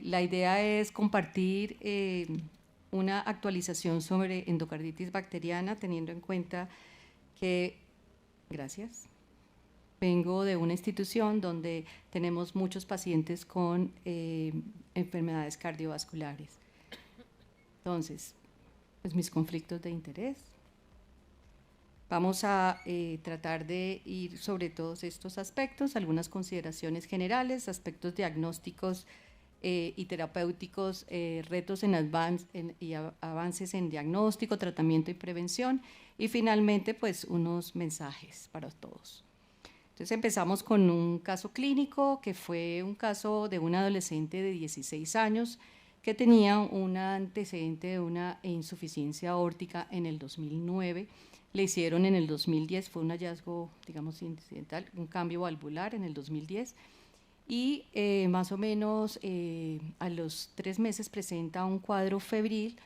La idea es compartir una actualización sobre endocarditis bacteriana, teniendo en cuenta que, gracias, vengo de una institución donde tenemos muchos pacientes con enfermedades cardiovasculares. Entonces, pues mis conflictos de interés. Vamos a tratar de ir sobre todos estos aspectos, algunas consideraciones generales, aspectos diagnósticos y terapéuticos, retos y avances en diagnóstico, tratamiento y prevención, y finalmente pues unos mensajes para todos. Entonces empezamos con un caso clínico que fue un caso de un adolescente de 16 años que tenía un antecedente de una insuficiencia aórtica en el 2009. Le hicieron en el 2010, fue un hallazgo, digamos, incidental, un cambio valvular en el 2010, y más o menos a los 3 meses presenta un cuadro febril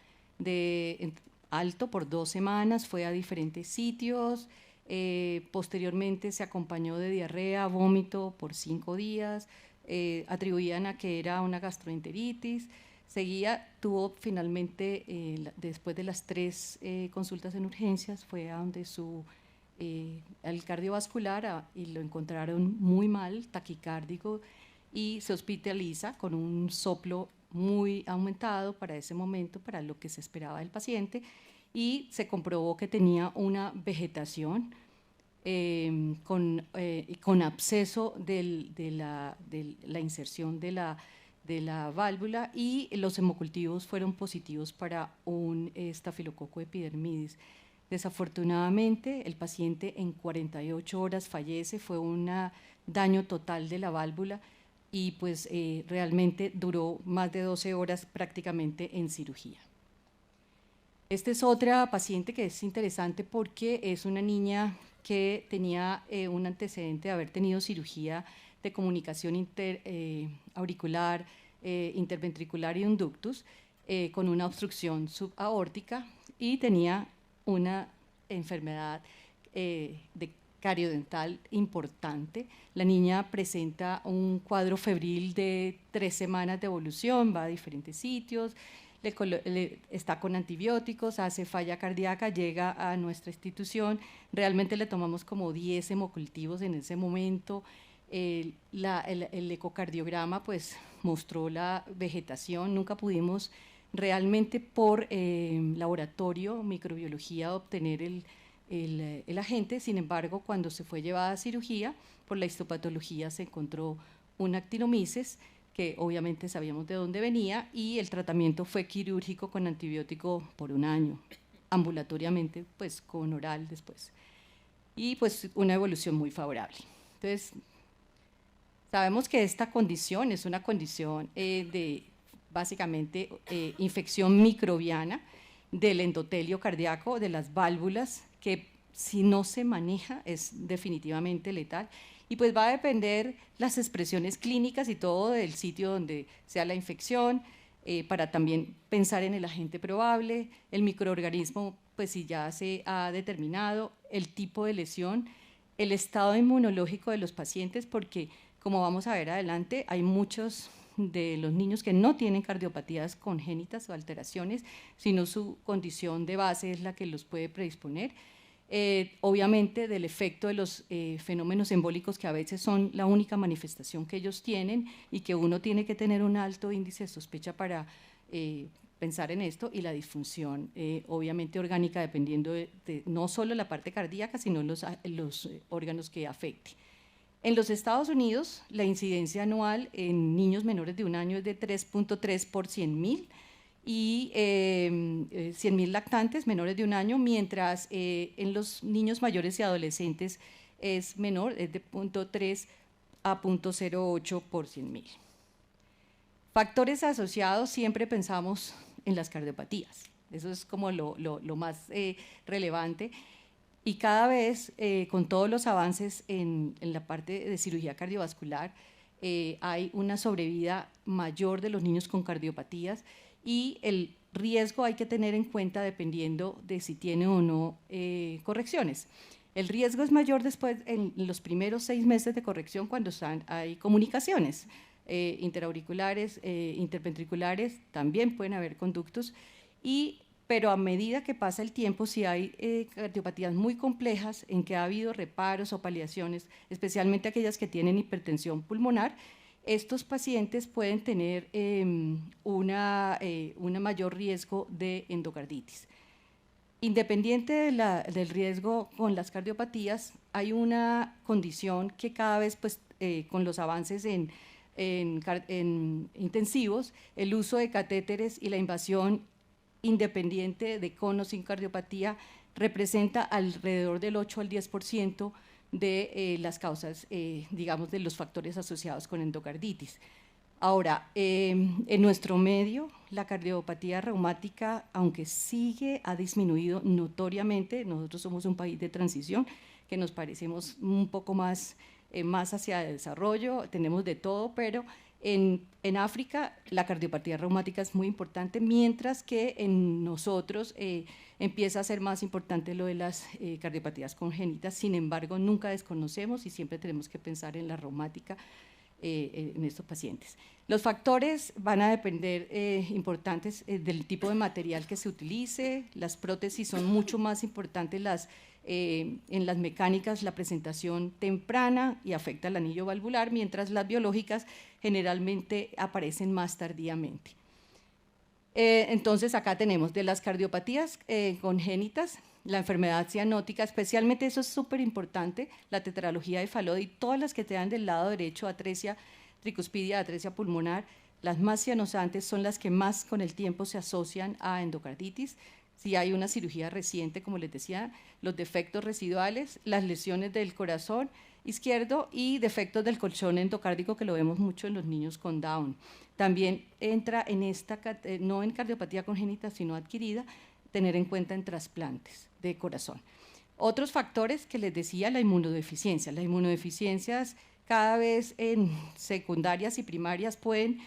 alto por 2 semanas, fue a diferentes sitios, posteriormente se acompañó de diarrea, vómito por 5 días, atribuían a que era una gastroenteritis. Tuvo finalmente, después de las 3 consultas en urgencias, fue a donde al cardiovascular y lo encontraron muy mal, taquicárdico, y se hospitaliza con un soplo muy aumentado para ese momento, para lo que se esperaba del paciente, y se comprobó que tenía una vegetación con absceso de la inserción de la válvula, y los hemocultivos fueron positivos para un estafilococo epidermidis. Desafortunadamente, el paciente en 48 horas fallece, fue un daño total de la válvula y pues realmente duró más de 12 horas prácticamente en cirugía. Esta es otra paciente que es interesante porque es una niña que tenía un antecedente de haber tenido cirugía de comunicación auricular, interventricular y un ductus, con una obstrucción subaórtica, y tenía una enfermedad de cariodental importante. La niña presenta un cuadro febril de 3 semanas de evolución, va a diferentes sitios, está con antibióticos, hace falla cardíaca, llega a nuestra institución, realmente le tomamos como 10 hemocultivos en ese momento. El ecocardiograma pues mostró la vegetación, nunca pudimos realmente por laboratorio, microbiología, obtener el agente. Sin embargo, cuando se fue llevada a cirugía, por la histopatología se encontró un actinomyces, que obviamente sabíamos de dónde venía, y el tratamiento fue quirúrgico con antibiótico por 1 año, ambulatoriamente, pues con oral después, y pues una evolución muy favorable. Entonces, sabemos que esta condición es una condición de básicamente infección microbiana del endotelio cardíaco, de las válvulas, que si no se maneja es definitivamente letal, y pues va a depender las expresiones clínicas y todo del sitio donde sea la infección, para también pensar en el agente probable, el microorganismo, pues si ya se ha determinado, el tipo de lesión, el estado inmunológico de los pacientes, porque como vamos a ver adelante, hay muchos de los niños que no tienen cardiopatías congénitas o alteraciones, sino su condición de base es la que los puede predisponer. Obviamente del efecto de los fenómenos embólicos, que a veces son la única manifestación que ellos tienen y que uno tiene que tener un alto índice de sospecha para pensar en esto, y la disfunción obviamente orgánica, dependiendo de no solo la parte cardíaca, sino los órganos que afecte. En los Estados Unidos, la incidencia anual en niños menores de 1 año es de 3.3 por 100.000, y 100.000 lactantes menores de 1 año, mientras en los niños mayores y adolescentes es menor, es de 0.3 a 0.08 por 100.000. Factores asociados, siempre pensamos en las cardiopatías, eso es como lo más relevante, y cada vez con todos los avances en la parte de cirugía cardiovascular, hay una sobrevida mayor de los niños con cardiopatías, y el riesgo hay que tener en cuenta dependiendo de si tiene o no correcciones. El riesgo es mayor después, en los primeros 6 meses de corrección, cuando hay comunicaciones. interauriculares, interventriculares, también pueden haber conductos, pero a medida que pasa el tiempo, si hay cardiopatías muy complejas en que ha habido reparos o paliaciones, especialmente aquellas que tienen hipertensión pulmonar, estos pacientes pueden tener un mayor riesgo de endocarditis. Independiente del riesgo con las cardiopatías, hay una condición que cada vez, pues, con los avances en intensivos, el uso de catéteres y la invasión independiente de con o sin cardiopatía representa alrededor del 8 al 10% de las causas, digamos, de los factores asociados con endocarditis. Ahora, en nuestro medio, la cardiopatía reumática, aunque ha disminuido notoriamente. Nosotros somos un país de transición, que nos parecemos un poco más hacia el desarrollo, tenemos de todo, pero en África la cardiopatía reumática es muy importante, mientras que en nosotros empieza a ser más importante lo de las cardiopatías congénitas. Sin embargo, nunca desconocemos y siempre tenemos que pensar en la reumática en estos pacientes. Los factores van a depender importantes del tipo de material que se utilice. Las prótesis son mucho más importantes en las mecánicas, la presentación temprana y afecta al anillo valvular, mientras las biológicas generalmente aparecen más tardíamente. Entonces acá tenemos de las cardiopatías congénitas, la enfermedad cianótica, especialmente eso es súper importante, la tetralogía de Fallot y todas las que te dan del lado derecho, atresia tricuspidia, atresia pulmonar, las más cianosantes son las que más con el tiempo se asocian a endocarditis. Si hay una cirugía reciente, como les decía, los defectos residuales, las lesiones del corazón izquierdo y defectos del colchón endocárdico, que lo vemos mucho en los niños con Down. También entra en esta, no en cardiopatía congénita, sino adquirida, tener en cuenta en trasplantes de corazón. Otros factores que les decía, la inmunodeficiencia. Las inmunodeficiencias cada vez en secundarias y primarias pueden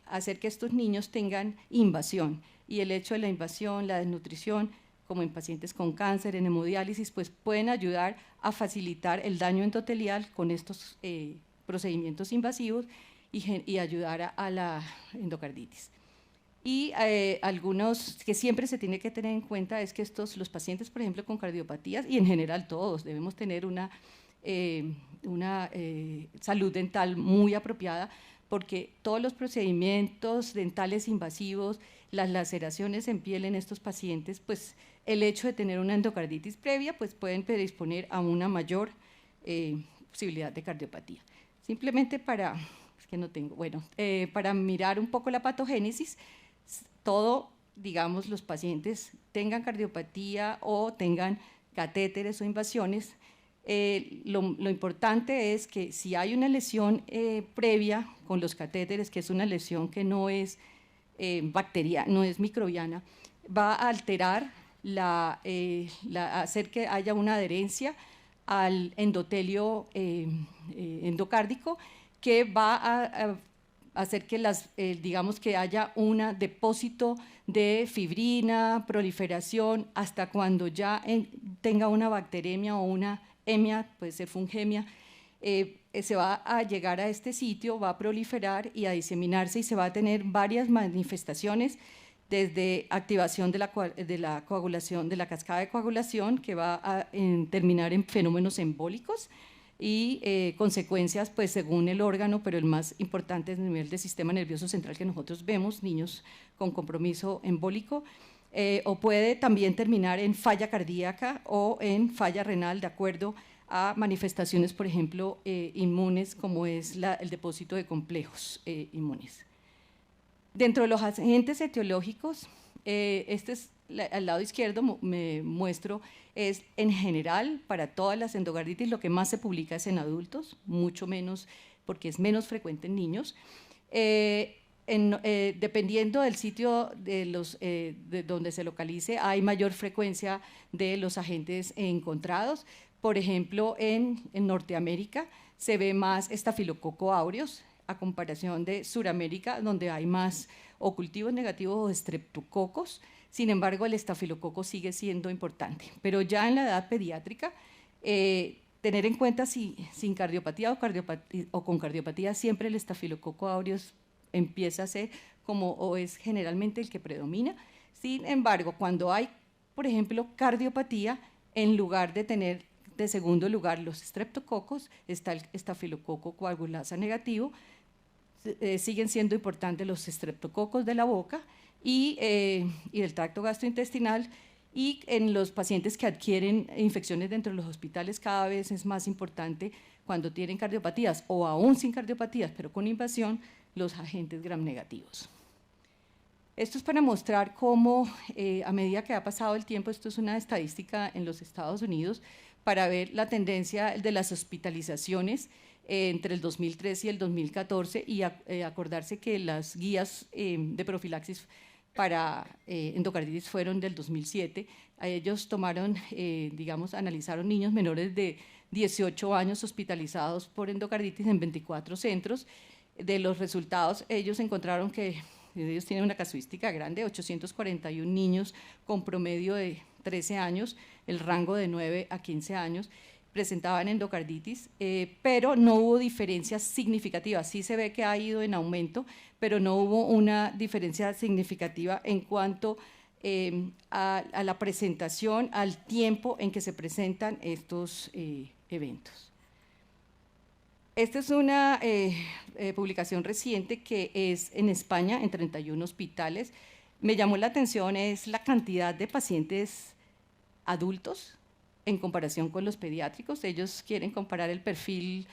hacer que estos niños tengan invasión, y el hecho de la invasión, la desnutrición, como en pacientes con cáncer, en hemodiálisis, pues pueden ayudar a facilitar el daño endotelial con estos procedimientos invasivos y ayudar a la endocarditis. Y algunos que siempre se tiene que tener en cuenta es que los pacientes, por ejemplo, con cardiopatías, y en general todos, debemos tener una salud dental muy apropiada, porque todos los procedimientos dentales invasivos, las laceraciones en piel en estos pacientes, pues el hecho de tener una endocarditis previa, pues pueden predisponer a una mayor posibilidad de cardiopatía. Simplemente para mirar un poco la patogénesis, digamos, los pacientes tengan cardiopatía o tengan catéteres o invasiones, lo importante es que si hay una lesión previa con los catéteres, que es una lesión que no es bacteriana, no es microbiana, va a alterar, hacer que haya una adherencia al endotelio endocárdico, que va a hacer que digamos que haya un depósito de fibrina, proliferación, hasta cuando ya tenga una bacteremia o una hemia, puede ser fungemia, se va a llegar a este sitio, va a proliferar y a diseminarse, y se va a tener varias manifestaciones, desde activación de la coagulación, de la cascada de coagulación, que va a terminar en fenómenos embólicos, y consecuencias, pues según el órgano, pero el más importante es a nivel del sistema nervioso central, que nosotros vemos, niños con compromiso embólico, o puede también terminar en falla cardíaca o en falla renal, de acuerdo a manifestaciones, por ejemplo, inmunes, como es el depósito de complejos inmunes. Dentro de los agentes etiológicos, al lado izquierdo me muestro, es en general para todas las endocarditis, lo que más se publica es en adultos, mucho menos, porque es menos frecuente en niños. Dependiendo del sitio de donde se localice, hay mayor frecuencia de los agentes encontrados. Por ejemplo, en Norteamérica se ve más Staphylococcus aureus, a comparación de Suramérica, donde hay más o cultivos negativos o estreptococos. Sin embargo, el estafilococo sigue siendo importante. Pero ya en la edad pediátrica, tener en cuenta si sin cardiopatía o con cardiopatía siempre el estafilococo aureus empieza a ser como o es generalmente el que predomina. Sin embargo, cuando hay, por ejemplo, cardiopatía, en lugar de tener de segundo lugar los streptococos, está el estafilococo coagulasa negativo, siguen siendo importantes los estreptococos de la boca y del tracto gastrointestinal, y en los pacientes que adquieren infecciones dentro de los hospitales cada vez es más importante cuando tienen cardiopatías o aún sin cardiopatías pero con invasión, los agentes gram negativos. Esto es para mostrar cómo a medida que ha pasado el tiempo, esto es una estadística en los Estados Unidos, para ver la tendencia de las hospitalizaciones entre el 2013 y el 2014 y acordarse que las guías de profilaxis para endocarditis fueron del 2007. Ellos tomaron, digamos, analizaron niños menores de 18 años hospitalizados por endocarditis en 24 centros. De los resultados, ellos encontraron que ellos tienen una casuística grande, 841 niños con promedio de 13 años, el rango de 9 a 15 años, presentaban endocarditis, pero no hubo diferencias significativas. Sí se ve que ha ido en aumento, pero no hubo una diferencia significativa en cuanto a la presentación, al tiempo en que se presentan estos eventos. Esta es una publicación reciente que es en España, en 31 hospitales. Me llamó la atención es la cantidad de pacientes adultos en comparación con los pediátricos. Ellos quieren comparar el perfil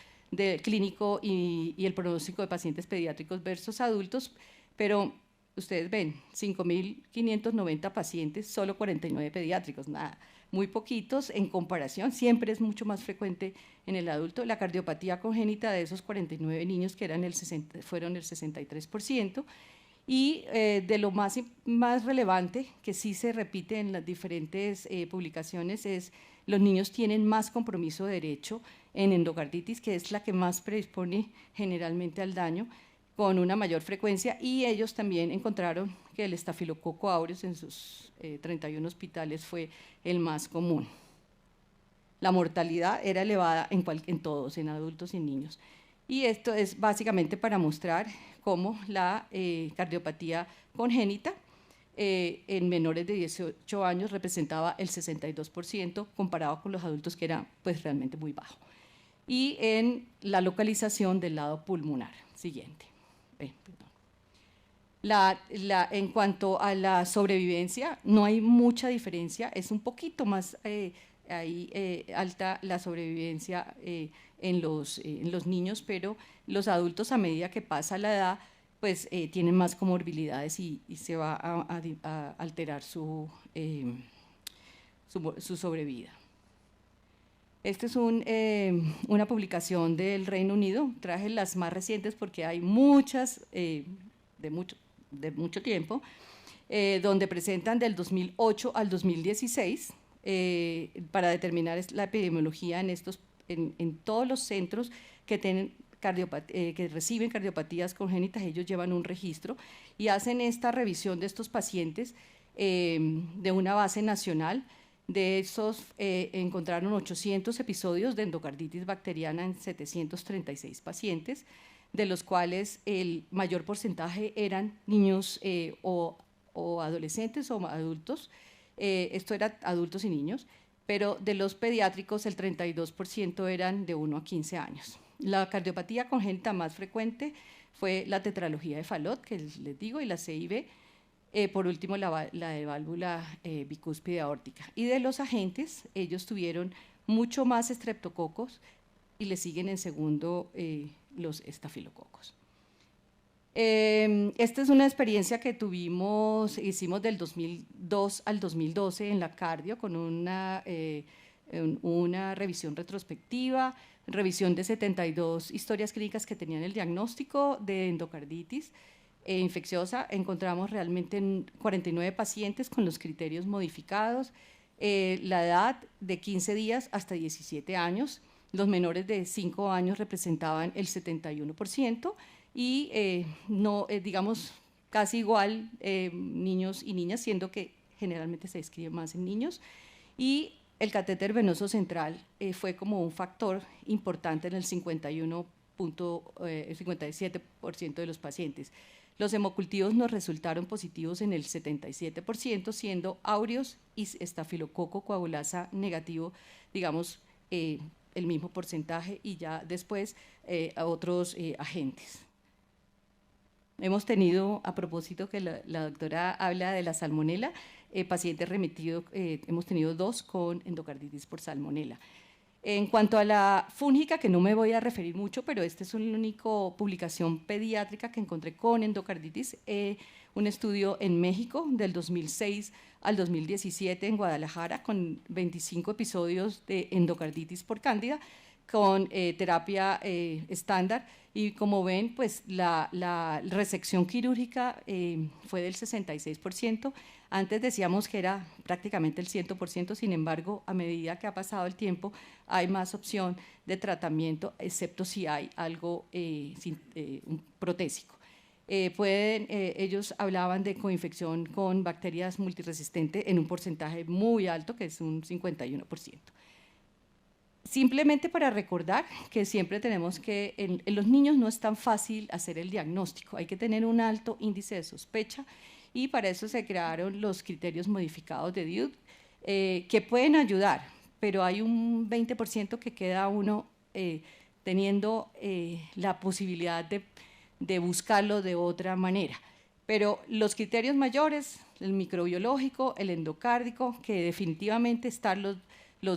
clínico y el pronóstico de pacientes pediátricos versus adultos, pero ustedes ven, 5.590 pacientes, solo 49 pediátricos, nada, muy poquitos en comparación, siempre es mucho más frecuente en el adulto. La cardiopatía congénita de esos 49 niños, que eran fueron el 63%, y de lo más relevante, que sí se repite en las diferentes publicaciones, es los niños tienen más compromiso de derecho en endocarditis, que es la que más predispone generalmente al daño, con una mayor frecuencia, y ellos también encontraron que el estafilococo aureus en sus 31 hospitales fue el más común. La mortalidad era elevada en todos, en adultos y en niños. Y esto es básicamente para mostrar cómo la cardiopatía congénita en menores de 18 años representaba el 62% comparado con los adultos, que era pues realmente muy bajo. Y en la localización del lado pulmonar. Siguiente. En cuanto a la sobrevivencia, no hay mucha diferencia, es un poquito más alta la sobrevivencia en los niños, pero los adultos, a medida que pasa la edad, pues tienen más comorbilidades y se va a alterar su sobrevida. Esta es una publicación del Reino Unido, traje las más recientes porque hay muchas de mucho tiempo, donde presentan del 2008 al 2016 para determinar la epidemiología en todos los centros que reciben cardiopatías congénitas. Ellos llevan un registro y hacen esta revisión de estos pacientes de una base nacional. De esos encontraron 800 episodios de endocarditis bacteriana en 736 pacientes, de los cuales el mayor porcentaje eran niños o adolescentes o adultos. Esto era adultos y niños, pero de los pediátricos el 32% eran de 1 a 15 años. La cardiopatía congénita más frecuente fue la tetralogía de Fallot, que les digo, y la CIB. Por último, la de válvula bicúspide aórtica. Y de los agentes, ellos tuvieron mucho más estreptococos y le siguen en segundo los estafilococos. Esta es una experiencia que hicimos del 2002 al 2012 en la cardio, con una revisión retrospectiva, revisión de 72 historias clínicas que tenían el diagnóstico de endocarditis infecciosa. Encontramos realmente 49 pacientes con los criterios modificados, la edad de 15 días hasta 17 años, los menores de 5 años representaban el 71% y digamos casi igual niños y niñas, siendo que generalmente se describe más en niños, y el catéter venoso central fue como un factor importante en el 57% de los pacientes. Los hemocultivos nos resultaron positivos en el 77%, siendo áureos y estafilococo coagulasa negativo, digamos, el mismo porcentaje, y ya después a otros agentes. Hemos tenido, a propósito que la doctora habla de la salmonela, pacientes remitidos, hemos tenido 2 con endocarditis por salmonela. En cuanto a la fúngica, que no me voy a referir mucho, pero esta es la única publicación pediátrica que encontré con endocarditis, un estudio en México del 2006 al 2017 en Guadalajara, con 25 episodios de endocarditis por cándida, con terapia estándar, y como ven, pues la resección quirúrgica fue del 66%. Antes decíamos que era prácticamente el 100%, sin embargo, a medida que ha pasado el tiempo, hay más opción de tratamiento, excepto si hay algo un protésico. Ellos hablaban de coinfección con bacterias multiresistentes en un porcentaje muy alto, que es un 51%. Simplemente para recordar que siempre tenemos que, en los niños no es tan fácil hacer el diagnóstico, hay que tener un alto índice de sospecha, y para eso se crearon los criterios modificados de Duke, que pueden ayudar, pero hay un 20% que queda uno teniendo la posibilidad de buscarlo de otra manera. Pero los criterios mayores, el microbiológico, el endocárdico, que definitivamente están los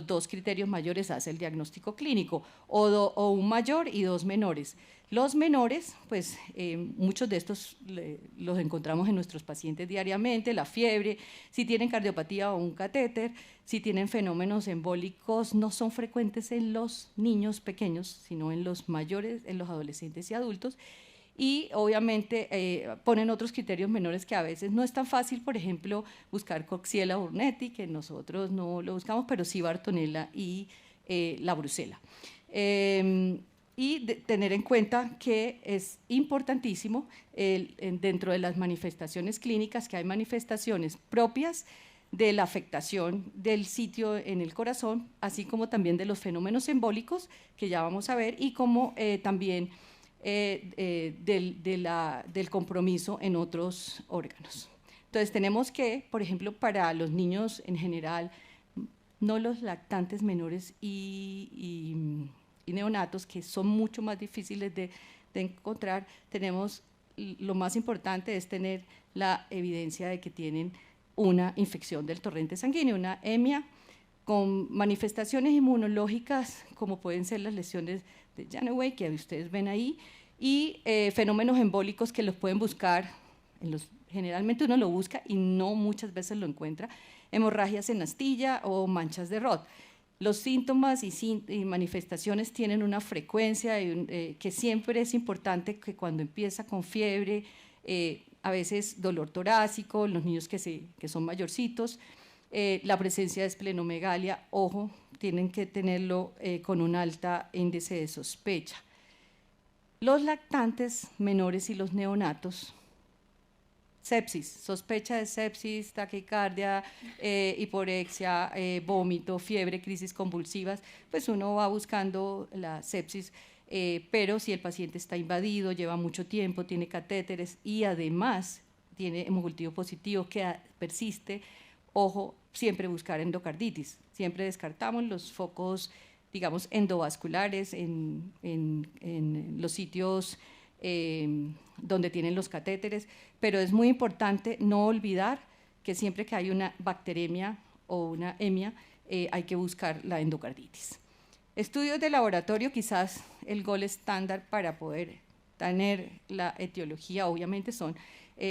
2 criterios mayores hace el diagnóstico clínico, o un mayor y 2 menores. Los menores, pues muchos de estos los encontramos en nuestros pacientes diariamente: la fiebre, si tienen cardiopatía o un catéter, si tienen fenómenos embólicos. No son frecuentes en los niños pequeños, sino en los mayores, en los adolescentes y adultos. Y obviamente ponen otros criterios menores que a veces no es tan fácil, por ejemplo, buscar Coxiella burnetii, que nosotros no lo buscamos, pero sí Bartonella y la brucela. Y tener en cuenta que es importantísimo dentro de las manifestaciones clínicas, que hay manifestaciones propias de la afectación del sitio en el corazón, así como también de los fenómenos embólicos, que ya vamos a ver, y como también del compromiso en otros órganos. Entonces tenemos que, por ejemplo, para los niños en general, no los lactantes menores y neonatos, que son mucho más difíciles de encontrar, tenemos, lo más importante es tener la evidencia de que tienen una infección del torrente sanguíneo, una EMIA, con manifestaciones inmunológicas como pueden ser las lesiones de Janeway, que ustedes ven ahí, y fenómenos embólicos que los pueden buscar, generalmente uno lo busca y no muchas veces lo encuentra: hemorragias en astilla o manchas de Roth. Los síntomas y manifestaciones tienen una frecuencia que siempre es importante, que cuando empieza con fiebre, a veces dolor torácico, los niños que son mayorcitos, la presencia de esplenomegalia, ojo, tienen que tenerlo con un alto índice de sospecha. Los lactantes menores y los neonatos, sepsis, sospecha de sepsis, taquicardia, hiporexia, vómito, fiebre, crisis convulsivas, pues uno va buscando la sepsis, pero si el paciente está invadido, lleva mucho tiempo, tiene catéteres y además tiene hemocultivo positivo que persiste, ojo, siempre buscar endocarditis. Siempre descartamos los focos, digamos, endovasculares en los sitios donde tienen los catéteres, pero es muy importante no olvidar que siempre que hay una bacteremia o una EMIA, hay que buscar la endocarditis. Estudios de laboratorio, quizás el gol estándar para poder tener la etiología, obviamente son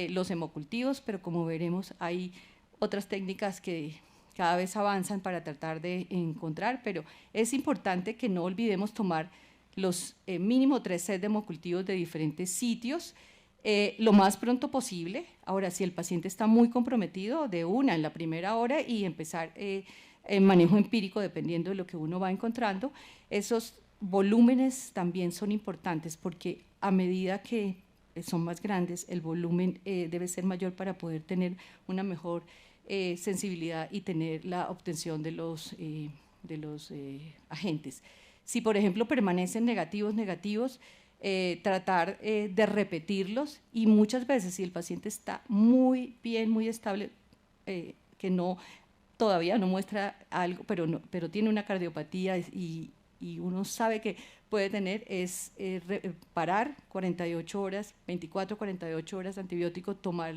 los hemocultivos, pero como veremos hay otras técnicas que cada vez avanzan para tratar de encontrar, pero es importante que no olvidemos tomar los mínimo 3 sets de hemocultivos de diferentes sitios lo más pronto posible. Ahora, si el paciente está muy comprometido, de una en la primera hora, y empezar en manejo empírico dependiendo de lo que uno va encontrando. Esos volúmenes también son importantes, porque a medida que son más grandes, el volumen debe ser mayor para poder tener una mejor sensibilidad y tener la obtención de los agentes. Si, por ejemplo, permanecen negativos, tratar de repetirlos, y muchas veces si el paciente está muy bien, muy estable, que todavía no muestra algo, pero tiene una cardiopatía y uno sabe que puede tener, es parar 48 horas, 24, 48 horas antibiótico, tomar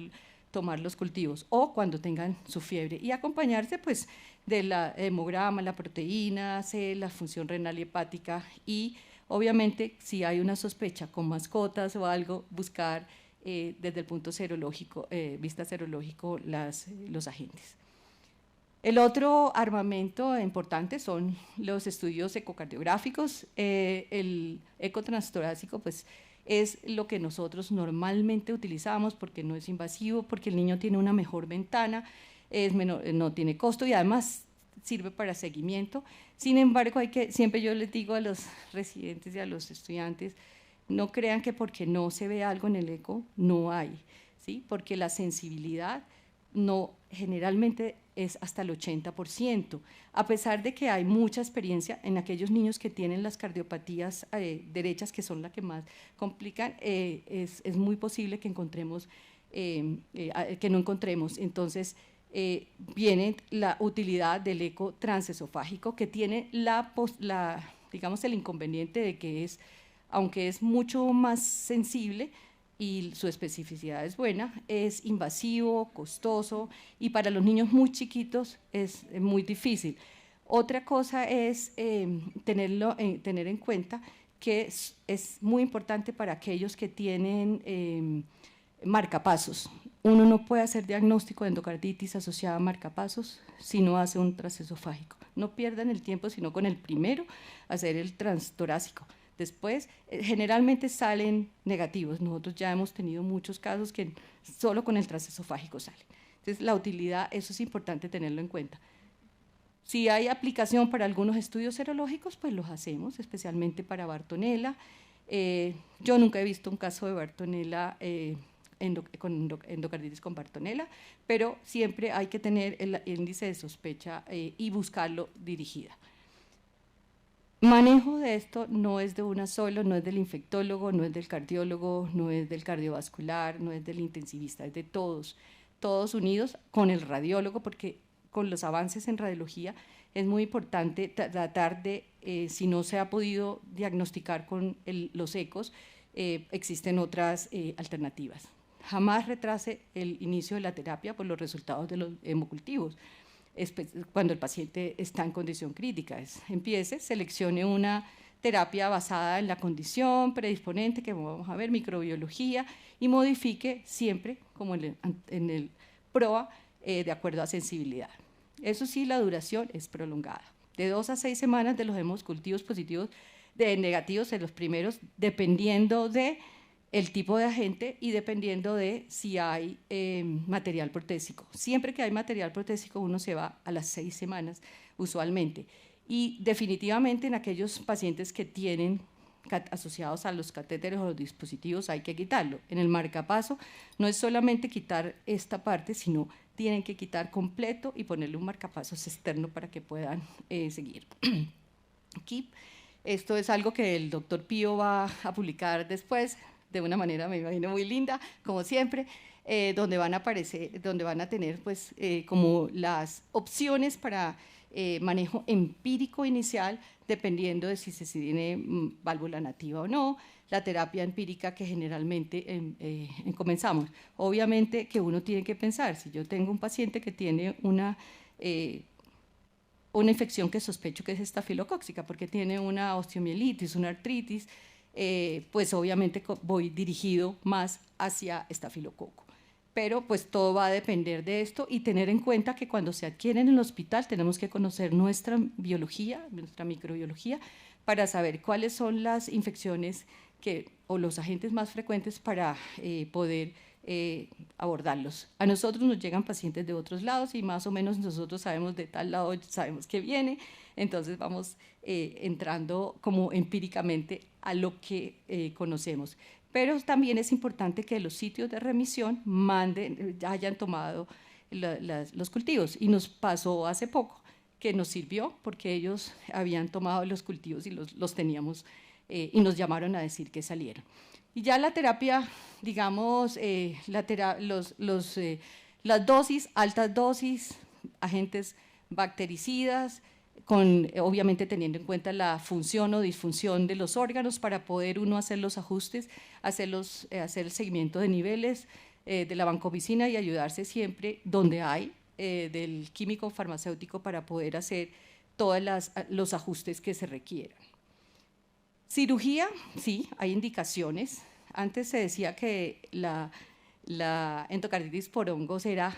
los cultivos, o cuando tengan su fiebre, y acompañarse pues de la hemograma, la proteína C, la función renal y hepática, y obviamente si hay una sospecha con mascotas o algo, buscar desde el punto serológico, vista serológico, los agentes. El otro armamento importante son los estudios ecocardiográficos. El eco transtorácico pues, es lo que nosotros normalmente utilizamos porque no es invasivo, porque el niño tiene una mejor ventana, no tiene costo y además sirve para seguimiento. Sin embargo, siempre yo les digo a los residentes y a los estudiantes, no crean que porque no se ve algo en el eco, no hay, ¿sí? Porque la sensibilidad generalmente es hasta el 80%, a pesar de que hay mucha experiencia en aquellos niños que tienen las cardiopatías derechas, que son las que más complican, es muy posible que no encontremos. Entonces, viene la utilidad del eco transesofágico, que tiene digamos, el inconveniente de que aunque es mucho más sensible, y su especificidad es buena, es invasivo, costoso, y para los niños muy chiquitos es muy difícil. Otra cosa es tener en cuenta que es muy importante para aquellos que tienen marcapasos. Uno no puede hacer diagnóstico de endocarditis asociada a marcapasos si no hace un transesofágico. No pierdan el tiempo, sino con el primero hacer el transtorácico. Después, generalmente salen negativos. Nosotros ya hemos tenido muchos casos que solo con el transesofágico salen. Entonces, la utilidad, eso es importante tenerlo en cuenta. Si hay aplicación para algunos estudios serológicos, pues los hacemos, especialmente para Bartonella. Yo nunca he visto un caso de Bartonella con endocarditis con Bartonella, pero siempre hay que tener el índice de sospecha y buscarlo dirigida. Manejo de esto no es de una sola, no es del infectólogo, no es del cardiólogo, no es del cardiovascular, no es del intensivista, es de todos unidos con el radiólogo, porque con los avances en radiología es muy importante tratar de, si no se ha podido diagnosticar con los ecos, existen otras alternativas. Jamás retrase el inicio de la terapia por los resultados de los hemocultivos. Cuando el paciente está en condición crítica, seleccione una terapia basada en la condición predisponente, que vamos a ver, microbiología, y modifique siempre, como en el PROA, de acuerdo a sensibilidad. Eso sí, la duración es prolongada, de 2 a 6 semanas de los hemocultivos positivos, de negativos en los primeros, dependiendo de el tipo de agente y dependiendo de si hay material protésico. Siempre que hay material protésico uno se va a las 6 semanas usualmente, y definitivamente en aquellos pacientes que tienen asociados a los catéteres o los dispositivos hay que quitarlo. En el marcapaso no es solamente quitar esta parte, sino tienen que quitar completo y ponerle un marcapasos externo para que puedan seguir. Aquí, esto es algo que el doctor Pío va a publicar después, de una manera, me imagino, muy linda, como siempre, donde van a tener pues, como las opciones para manejo empírico inicial, dependiendo de si se tiene válvula nativa o no, la terapia empírica que generalmente comenzamos. Obviamente que uno tiene que pensar, si yo tengo un paciente que tiene una infección que sospecho que es estafilocócica, porque tiene una osteomielitis, una artritis, pues obviamente voy dirigido más hacia estafilococo. Pero pues todo va a depender de esto y tener en cuenta que cuando se adquiere en el hospital tenemos que conocer nuestra biología, nuestra microbiología, para saber cuáles son las infecciones o los agentes más frecuentes para poder abordarlos. A nosotros nos llegan pacientes de otros lados y más o menos nosotros sabemos de tal lado, sabemos que viene, entonces vamos entrando como empíricamente a lo que conocemos. Pero también es importante que los sitios de remisión hayan tomado los cultivos, y nos pasó hace poco que nos sirvió porque ellos habían tomado los cultivos y los teníamos y nos llamaron a decir que salieron. Y ya la terapia, digamos, las dosis, altas dosis, agentes bactericidas, obviamente teniendo en cuenta la función o disfunción de los órganos para poder uno hacer los ajustes, hacer el seguimiento de niveles de la vancomicina y ayudarse siempre donde hay del químico farmacéutico para poder hacer todos los ajustes que se requieran. Cirugía, sí, hay indicaciones. Antes se decía que la endocarditis por hongos era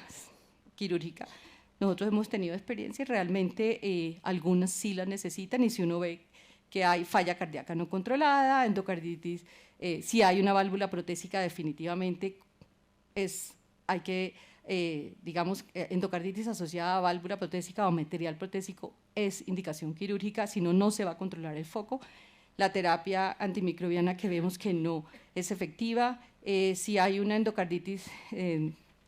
quirúrgica. Nosotros hemos tenido experiencia y realmente algunas sí las necesitan, y si uno ve que hay falla cardíaca no controlada, endocarditis, si hay una válvula protésica definitivamente hay que, digamos, endocarditis asociada a válvula protésica o material protésico es indicación quirúrgica, si no, no se va a controlar el foco. La terapia antimicrobiana que vemos que no es efectiva, si hay una endocarditis,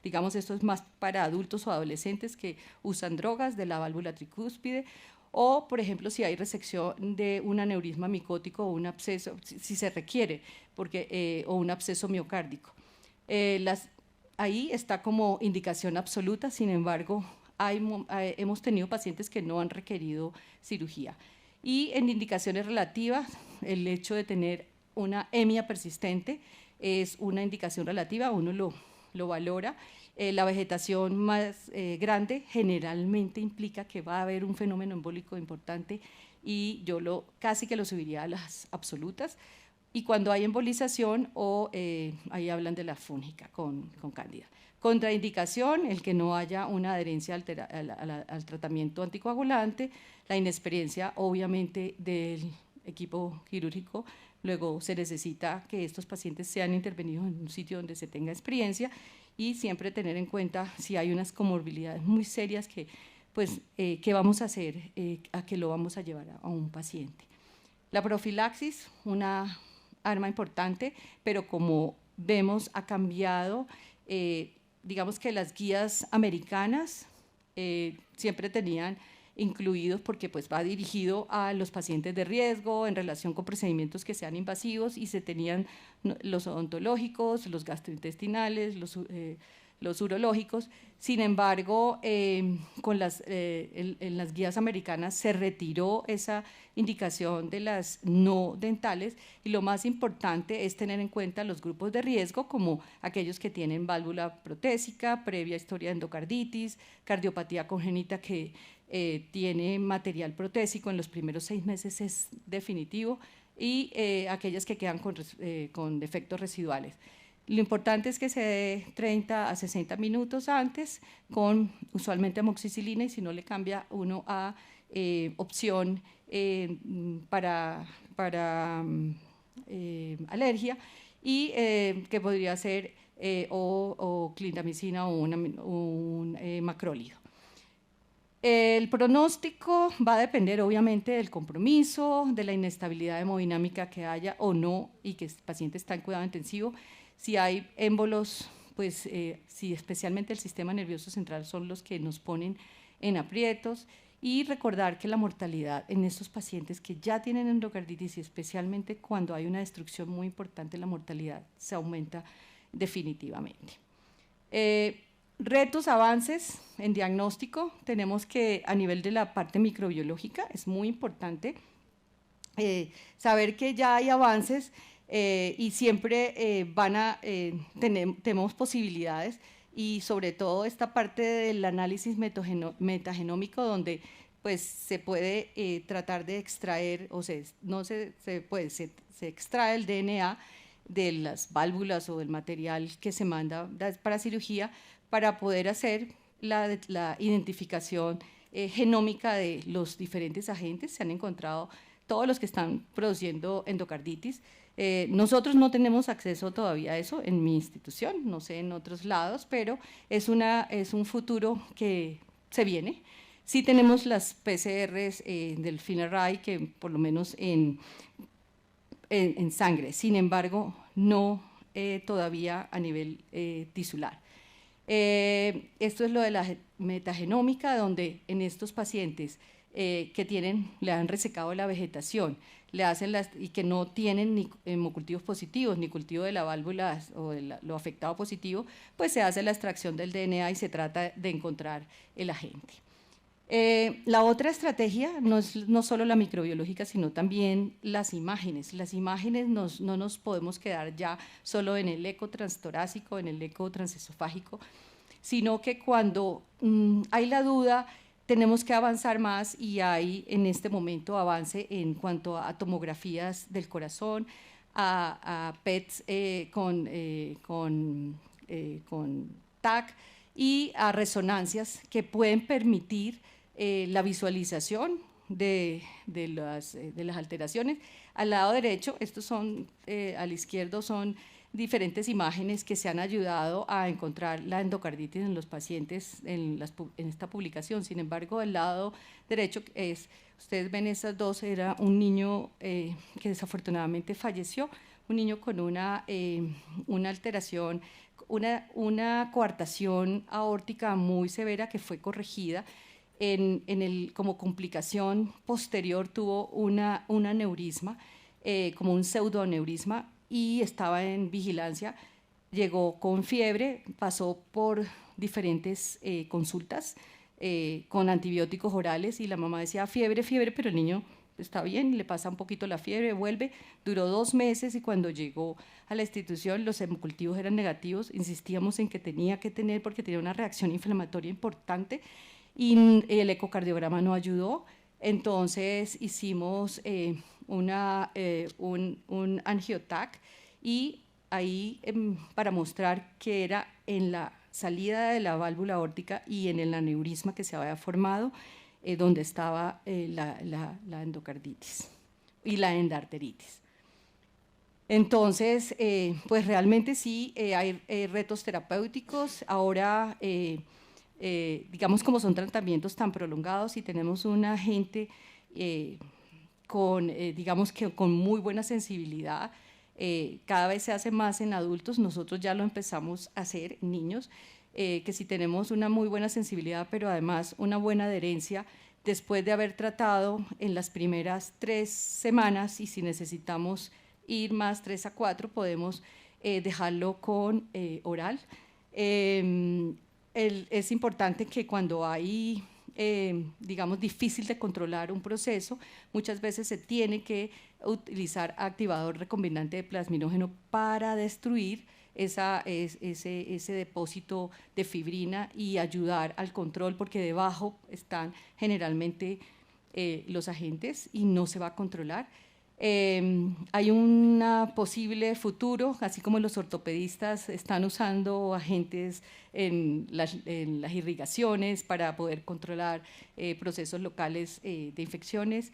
digamos, esto es más para adultos o adolescentes que usan drogas de la válvula tricúspide, o, por ejemplo, si hay resección de un aneurisma micótico o un absceso, si se requiere, o un absceso miocárdico. Ahí está como indicación absoluta, sin embargo, hemos tenido pacientes que no han requerido cirugía. Y en indicaciones relativas, el hecho de tener una hemia persistente es una indicación relativa, uno lo valora. La vegetación más grande generalmente implica que va a haber un fenómeno embólico importante, y yo casi que lo subiría a las absolutas. Y cuando hay embolización, ahí hablan de la fúngica con cándida. Contraindicación, el que no haya una adherencia al tratamiento anticoagulante, la inexperiencia obviamente del equipo quirúrgico. Luego se necesita que estos pacientes sean intervenidos en un sitio donde se tenga experiencia, y siempre tener en cuenta si hay unas comorbilidades muy serias que vamos a hacer, a que lo vamos a llevar a un paciente. La profilaxis, una arma importante, pero como vemos ha cambiado. Digamos que las guías americanas siempre tenían incluidos, porque va dirigido a los pacientes de riesgo en relación con procedimientos que sean invasivos, y se tenían los odontológicos, los gastrointestinales, los urológicos. Sin embargo, en las guías americanas se retiró esa indicación de las no dentales, y lo más importante es tener en cuenta los grupos de riesgo, como aquellos que tienen válvula protésica, previa historia de endocarditis, cardiopatía congénita que tiene material protésico en los primeros 6 meses es definitivo, y aquellas que quedan con defectos residuales. Lo importante es que se dé 30 a 60 minutos antes, con usualmente amoxicilina, y si no le cambia uno a opción para alergia, y que podría ser o clindamicina o un macrólido. El pronóstico va a depender obviamente del compromiso, de la inestabilidad hemodinámica que haya o no, y que el paciente está en cuidado intensivo. Si hay émbolos, si especialmente el sistema nervioso central son los que nos ponen en aprietos, y recordar que la mortalidad en estos pacientes que ya tienen endocarditis, y especialmente cuando hay una destrucción muy importante, la mortalidad se aumenta definitivamente. Retos, avances en diagnóstico, tenemos que a nivel de la parte microbiológica es muy importante saber que ya hay avances, y siempre tenemos posibilidades, y sobre todo esta parte del análisis metagenómico, donde se puede tratar de extraer, se extrae el DNA de las válvulas o del material que se manda para cirugía, para poder hacer la identificación genómica de los diferentes agentes. Se han encontrado todos los que están produciendo endocarditis. Nosotros no tenemos acceso todavía a eso en mi institución, no sé en otros lados, pero es un futuro que se viene. Sí tenemos las PCRs del FINERAI, que por lo menos en sangre, sin embargo, no todavía a nivel tisular. Esto es lo de la metagenómica, donde en estos pacientes le han resecado la vegetación, y que no tienen ni hemocultivos positivos, ni cultivo de la válvula o lo afectado positivo, pues se hace la extracción del DNA y se trata de encontrar el agente. La otra estrategia no es no solo la microbiológica, sino también las imágenes. Las imágenes no nos podemos quedar ya solo en el eco transtorácico, en el eco transesofágico, sino que cuando hay la duda, tenemos que avanzar más, y hay en este momento avance en cuanto a tomografías del corazón, a PETs con TAC y a resonancias que pueden permitir la visualización de las alteraciones. Al lado derecho, estos son, al izquierdo son diferentes imágenes que se han ayudado a encontrar la endocarditis en los pacientes en esta publicación. Sin embargo, al lado derecho, ustedes ven estas dos, era un niño que desafortunadamente falleció, un niño con una alteración, una coartación aórtica muy severa que fue corregida. Como complicación posterior tuvo un aneurisma, como un pseudoaneurisma, y estaba en vigilancia. Llegó con fiebre, pasó por diferentes consultas con antibióticos orales, y la mamá decía fiebre, fiebre, pero el niño está bien, le pasa un poquito la fiebre, vuelve. Duró 2 meses, y cuando llegó a la institución los hemocultivos eran negativos. Insistíamos en que tenía que tener, porque tenía una reacción inflamatoria importante, y el ecocardiograma no ayudó. Entonces hicimos un angiotac, y ahí para mostrar que era en la salida de la válvula aórtica y en el aneurisma que se había formado, donde estaba la endocarditis y la endarteritis. Entonces, pues realmente sí, hay retos terapéuticos. Ahora, digamos, como son tratamientos tan prolongados y tenemos una gente digamos que con muy buena sensibilidad, cada vez se hace más en adultos. Nosotros ya lo empezamos a hacer en niños, que si tenemos una muy buena sensibilidad, pero además una buena adherencia, después de haber tratado en las primeras 3 semanas, y si necesitamos ir más 3 a 4, podemos dejarlo con oral. Es importante que cuando hay, digamos, difícil de controlar un proceso, muchas veces se tiene que utilizar activador recombinante de plasminógeno para destruir ese depósito de fibrina y ayudar al control, porque debajo están generalmente los agentes y no se va a controlar. Hay un posible futuro, así como los ortopedistas están usando agentes en las irrigaciones para poder controlar procesos locales de infecciones,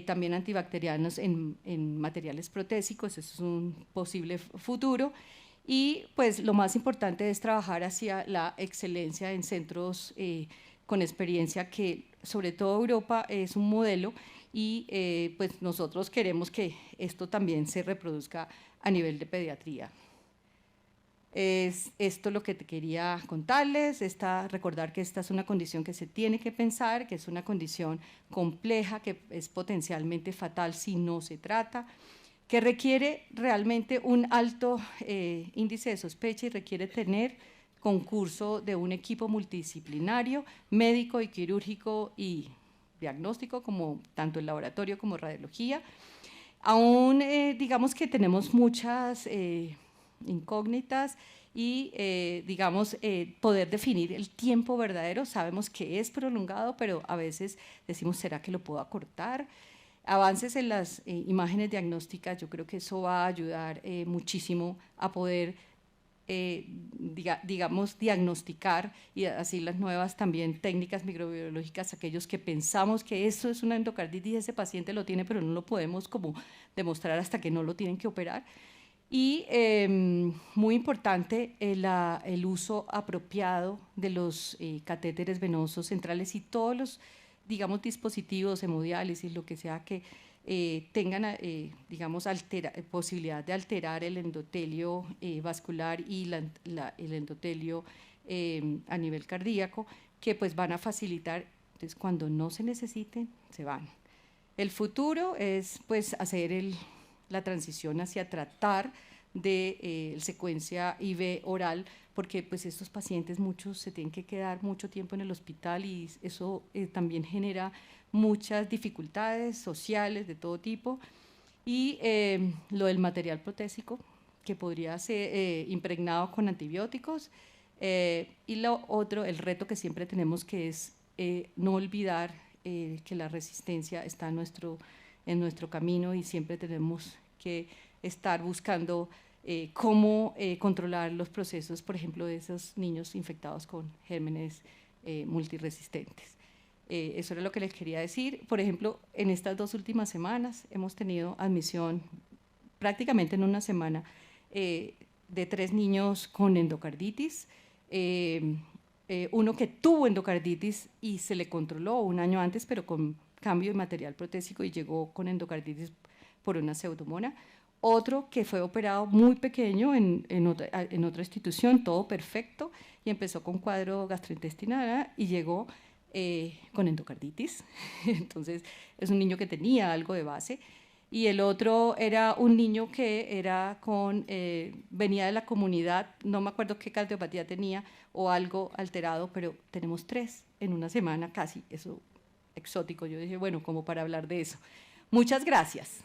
también antibacterianos en materiales protésicos. Eso es un posible futuro. Y pues lo más importante es trabajar hacia la excelencia en centros con experiencia, que sobre todo Europa es un modelo, y pues nosotros queremos que esto también se reproduzca a nivel de pediatría. Es esto lo que te quería contarles. Recordar que esta es una condición que se tiene que pensar, que es una condición compleja, que es potencialmente fatal si no se trata, que requiere realmente un alto índice de sospecha, y requiere tener concurso de un equipo multidisciplinario, médico y quirúrgico y diagnóstico, como tanto el laboratorio como radiología. Aún digamos que tenemos muchas incógnitas, y digamos poder definir el tiempo verdadero. Sabemos que es prolongado, pero a veces decimos, ¿será que lo puedo acortar? Avances en las imágenes diagnósticas, yo creo que eso va a ayudar muchísimo a poder digamos, diagnosticar, y así las nuevas también técnicas microbiológicas, aquellos que pensamos que eso es una endocarditis, ese paciente lo tiene, pero no lo podemos como demostrar hasta que no lo tienen que operar. Y muy importante el uso apropiado de los catéteres venosos centrales y todos los, digamos, dispositivos, hemodiálisis, lo que sea que tengan, digamos, posibilidad de alterar el endotelio vascular y el endotelio a nivel cardíaco, que pues van a facilitar, entonces cuando no se necesiten, se van. El futuro es pues hacer la transición hacia tratar de secuencia IV oral, porque pues estos pacientes muchos se tienen que quedar mucho tiempo en el hospital y eso también genera muchas dificultades sociales de todo tipo. Y lo del material protésico, que podría ser impregnado con antibióticos. Y lo otro, el reto que siempre tenemos, que es no olvidar que la resistencia está en nuestro camino y siempre tenemos que estar buscando cómo controlar los procesos, por ejemplo, de esos niños infectados con gérmenes multiresistentes. Eso era lo que les quería decir. Por ejemplo, en estas 2 últimas semanas hemos tenido admisión prácticamente en una semana de 3 niños con endocarditis, uno que tuvo endocarditis y se le controló un año antes, pero con cambio de material protésico y llegó con endocarditis por una pseudomonas. Otro que fue operado muy pequeño en otra institución, todo perfecto, y empezó con cuadro gastrointestinal y llegó con endocarditis. Entonces, es un niño que tenía algo de base. Y el otro era un niño que venía de la comunidad, no me acuerdo qué cardiopatía tenía o algo alterado, pero tenemos 3 en una semana casi, eso exótico. Yo dije, bueno, como para hablar de eso. Muchas gracias.